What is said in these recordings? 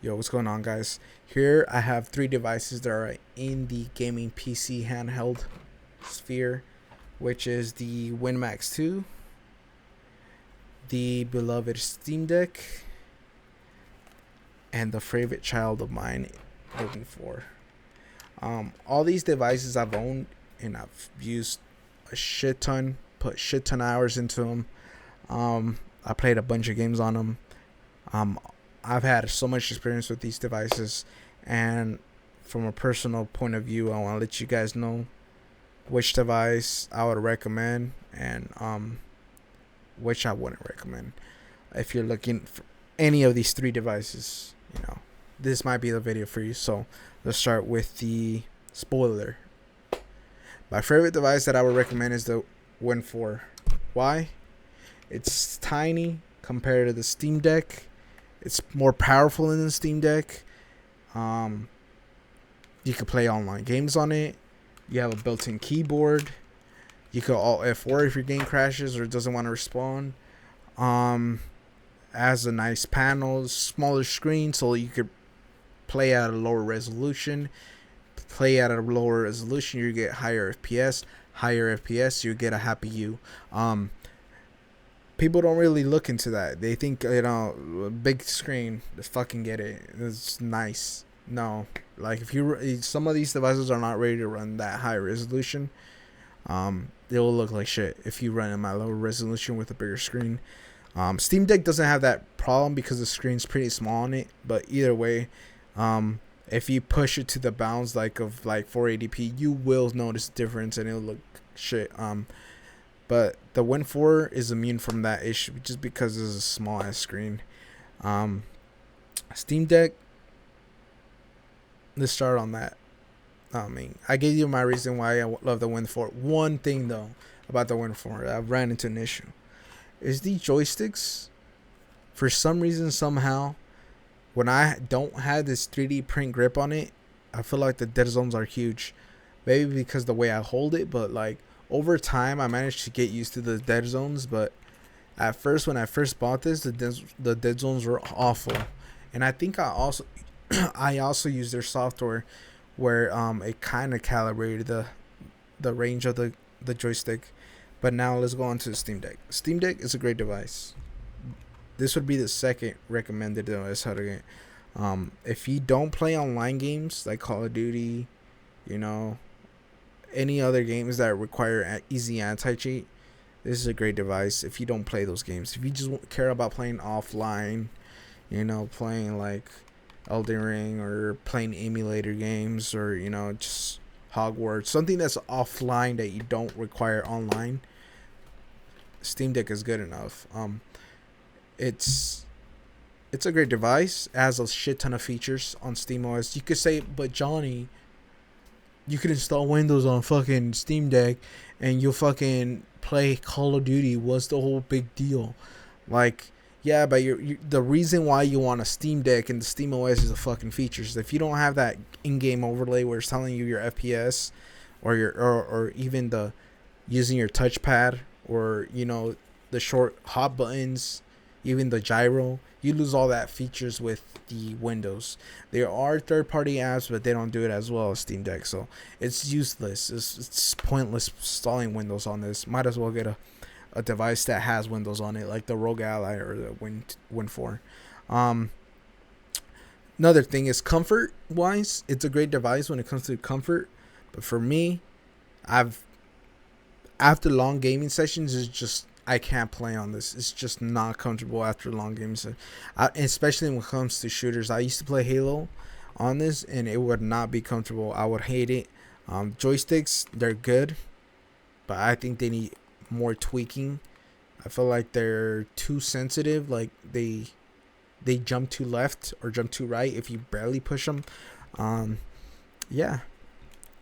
Yo, what's going on, guys? Here I have three devices that are in the gaming PC handheld sphere, which is the WinMax 2, the beloved Steam Deck, and the favorite child of mine, looking for. All these devices I've owned and I've used a shit ton, put shit ton of hours into them. I played a bunch of games on them. Um, I've had so much experience with these devices, and from a personal point of view, I want to let you guys know which device I would recommend and which I wouldn't recommend. If you're looking for any of these three devices, this might be the video for you. So let's start with the spoiler. My favorite device that I would recommend is the Win 4. Why? It's tiny compared to the Steam Deck. It's more powerful than the Steam Deck. You can play online games on it. You have a built-in keyboard. You can Alt F4 if your game crashes or doesn't want to respawn. Has a nice panel, smaller screen, so you could play at a lower resolution. You get higher FPS. Higher FPS, you get a happy you. People don't really look into that. They think, big screen, just fucking get it. It's nice. No, like if some of these devices are not ready to run that high resolution. They will look like shit if you run in my lower resolution with a bigger screen. Steam Deck doesn't have that problem because the screen's pretty small on it. But either way, if you push it to the bounds of 480p, you will notice the difference and it'll look shit. But the Win 4 is immune from that issue just because it's a small ass screen. Steam Deck. Let's start on that. I gave you my reason why I love the Win 4. One thing though about the Win 4, I've ran into an issue, is the joysticks. For some reason, somehow, when I don't have this 3D print grip on it, I feel like the dead zones are huge. Maybe because the way I hold it, but over time, I managed to get used to the dead zones. But at first, when I first bought this, the dead zones were awful, and I think I also I also used their software where it kind of calibrated the range of the joystick. But now let's go on to the Steam Deck. Steam Deck is a great device. This would be the second recommended device out of it. If you don't play online games like Call of Duty, any other games that require easy anti-cheat, this is a great device. If you don't play those games, if you just care about playing offline, playing like Elden Ring or playing emulator games or just Hogwarts, something that's offline that you don't require online, Steam Deck is good enough. It's a great device. It has a shit ton of features on SteamOS. You could say, but Johnny, you could install Windows on fucking Steam Deck and you'll fucking play Call of Duty. What's the whole big deal? Yeah, but the reason why you want a Steam Deck and the SteamOS is the fucking features. If you don't have that in-game overlay where it's telling you your FPS or even the using your touchpad or the short hot buttons, even the gyro, you lose all that features with the Windows. There are third-party apps, but they don't do it as well as Steam Deck, so it's useless. It's pointless installing Windows on this. Might as well get a device that has Windows on it, like the Rogue Ally or the Win 4. Another thing is comfort wise, it's a great device when it comes to comfort. But for me, after long gaming sessions, I can't play on this. It's just not comfortable after long gaming sessions. Especially when it comes to shooters. I used to play Halo on this, and it would not be comfortable. I would hate it. Joysticks, they're good, but I think they need more tweaking. I feel like they're too sensitive. Like they jump to left or jump to right if you barely push them. Yeah.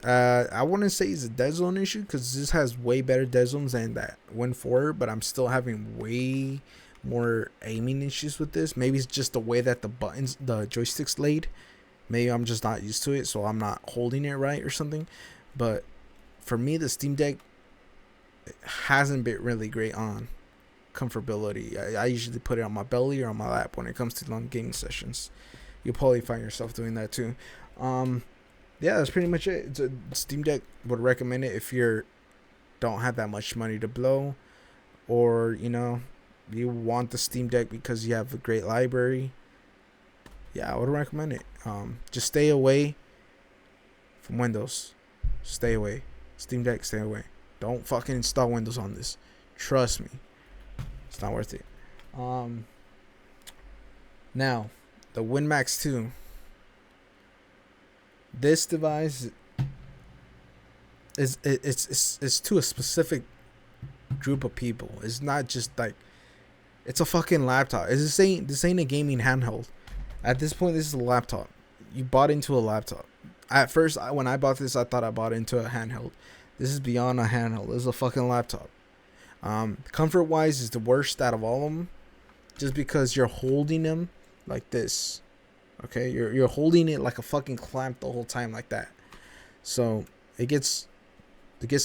I wouldn't say it's a dead zone issue because this has way better dead zones than that Win 4, but I'm still having way more aiming issues with this. Maybe it's just the way that the joystick's laid. Maybe I'm just not used to it, so I'm not holding it right or something. But for me, the Steam Deck hasn't been really great on comfortability. I usually put it on my belly or on my lap when it comes to long gaming sessions. you'll probably find yourself doing that too. Yeah, that's pretty much it. It's a Steam Deck. Would recommend it if you don't have that much money to blow, or you want the Steam Deck because you have a great library. Yeah, I would recommend it. Just stay away from Windows. Stay away. Steam Deck, stay away. Don't fucking install Windows on this. Trust me. It's not worth it. Now, the WinMax 2. This device it's to a specific group of people. It's not just like it's a fucking laptop. This ain't a gaming handheld. At this point, this is a laptop. You bought into a laptop. At first, when I bought this, I thought I bought into a handheld. This is beyond a handheld. This is a fucking laptop. Comfort wise is the worst out of all of them, just because you're holding them like this. Okay, you're holding it like a fucking clamp the whole time like that. So it gets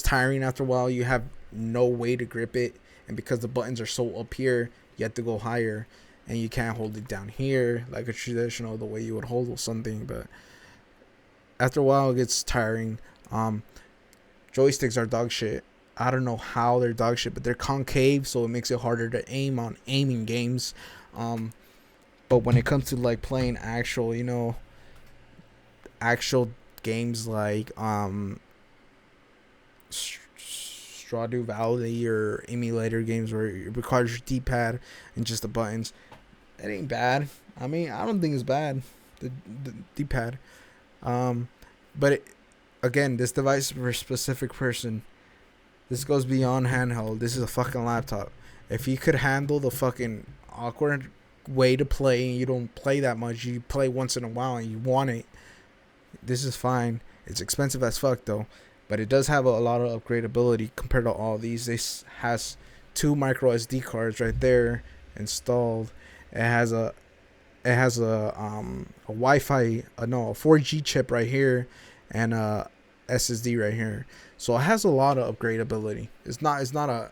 tiring after a while. You have no way to grip it, and because the buttons are so up here, you have to go higher, and you can't hold it down here like a traditional the way you would hold something. But after a while, it gets tiring. Joysticks are dog shit. I don't know how they're dog shit, but they're concave, so it makes it harder to aim on aiming games. But when it comes to like playing actual games like Stardew Valley or emulator games where it requires your D-pad and just the buttons, it ain't bad. I mean, I don't think it's bad, the D-pad. But again, this device is for a specific person. This goes beyond handheld. This is a fucking laptop. If you could handle the fucking awkward way to play and you don't play that much, you play once in a while and you want it, this is fine. It's expensive as fuck though, but it does have a lot of upgradability compared to all these. This has 2 micro SD cards right there installed. It has a Wi-Fi, a 4G chip right here, and a SSD right here. So it has a lot of upgradability. It's not a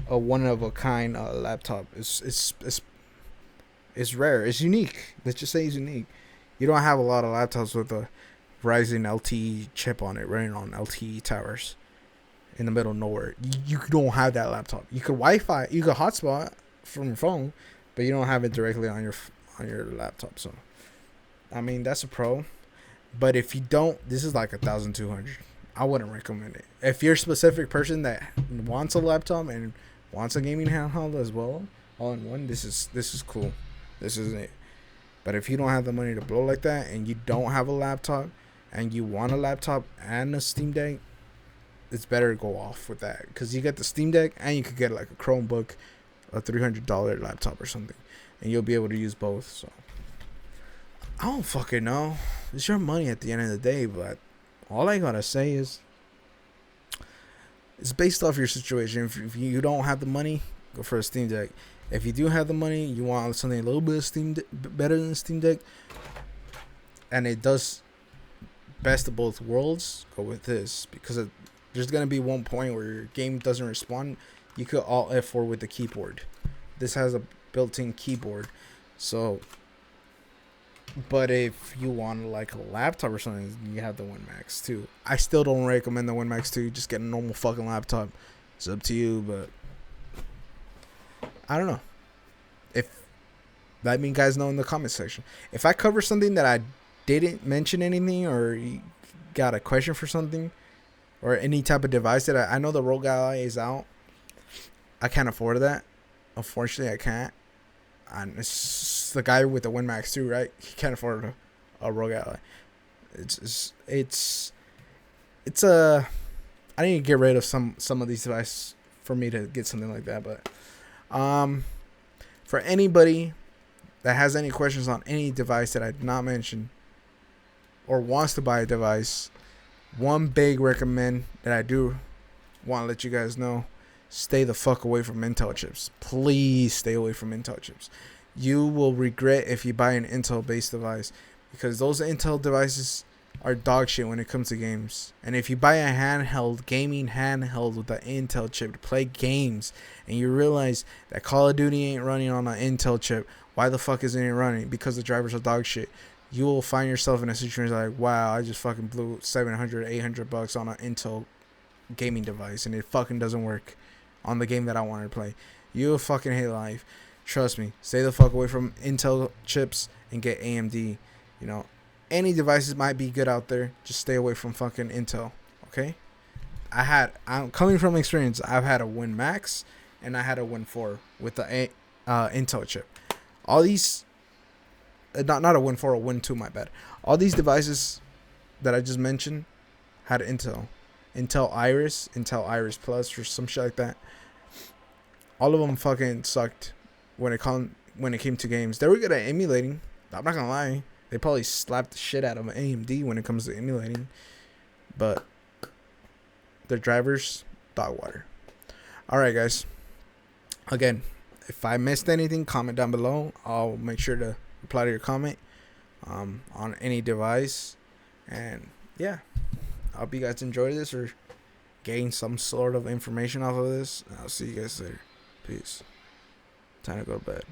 one of a kind laptop. It's rare. It's unique. Let's just say it's unique. You don't have a lot of laptops with a Ryzen LTE chip on it running on LTE towers in the middle of nowhere. You don't have that laptop. You could Wi-Fi, you could hotspot from your phone, but you don't have it directly on your laptop. So I mean, that's a pro. But if you don't, this is like 1,200. I wouldn't recommend it. If you're a specific person that wants a laptop and wants a gaming handheld as well, all in one, this is cool. This is it. But if you don't have the money to blow like that, and you don't have a laptop, and you want a laptop and a Steam Deck, it's better to go off with that, because you get the Steam Deck and you could get like a Chromebook, a $300 laptop or something, and you'll be able to use both. So I don't fucking know. It's your money at the end of the day, but all I gotta say is it's based off your situation. If you don't have the money, go for a Steam Deck. If you do have the money, you want something a little bit better than Steam Deck, and it does best of both worlds, go with this, because there's gonna be one point where your game doesn't respond. You could Alt F4 with the keyboard. This has a built-in keyboard, so. But if you want like a laptop or something, you have the WinMax 2. I still don't recommend the WinMax 2. Just get a normal fucking laptop. It's up to you, but I don't know. If let me guys know in the comment section. If I cover something that I didn't mention anything, or you got a question for something, or any type of device that I know the Rogue Ally is out, I can't afford that. Unfortunately, I can't. And it's the guy with the WinMax 2, right? He can't afford a Rogue Ally. It's a. I need to get rid of some of these devices for me to get something like that. But for anybody that has any questions on any device that I did not mention, or wants to buy a device, one big recommend that I do want to let you guys know: stay the fuck away from Intel chips. Please stay away from Intel chips. You will regret if you buy an Intel based device, because those Intel devices are dog shit when it comes to games. And if you buy a gaming handheld with the Intel chip to play games, and you realize that Call of Duty ain't running on an Intel chip, Why the fuck isn't it running? Because the drivers are dog shit. You will find yourself in a situation like, wow, I just fucking blew 700, 800 bucks on an Intel gaming device and it fucking doesn't work on the game that I wanted to play. You'll fucking hate life. Trust me. Stay the fuck away from Intel chips and get AMD. You know, any devices might be good out there. Just stay away from fucking Intel. Okay? I'm coming from experience. I've had a Win Max and I had a Win 4 with the Intel chip. All these, not a Win 4, a Win 2, my bad. All these devices that I just mentioned had Intel Iris Plus, or some shit like that. All of them fucking sucked when it came to games. They were good at emulating. I'm not gonna lie. They probably slapped the shit out of AMD when it comes to emulating, but their drivers, dog water. All right, guys. Again, if I missed anything, comment down below. I'll make sure to reply to your comment on any device. And yeah, I hope you guys enjoyed this or gain some sort of information off of this. I'll see you guys later. Peace. Time to go to bed.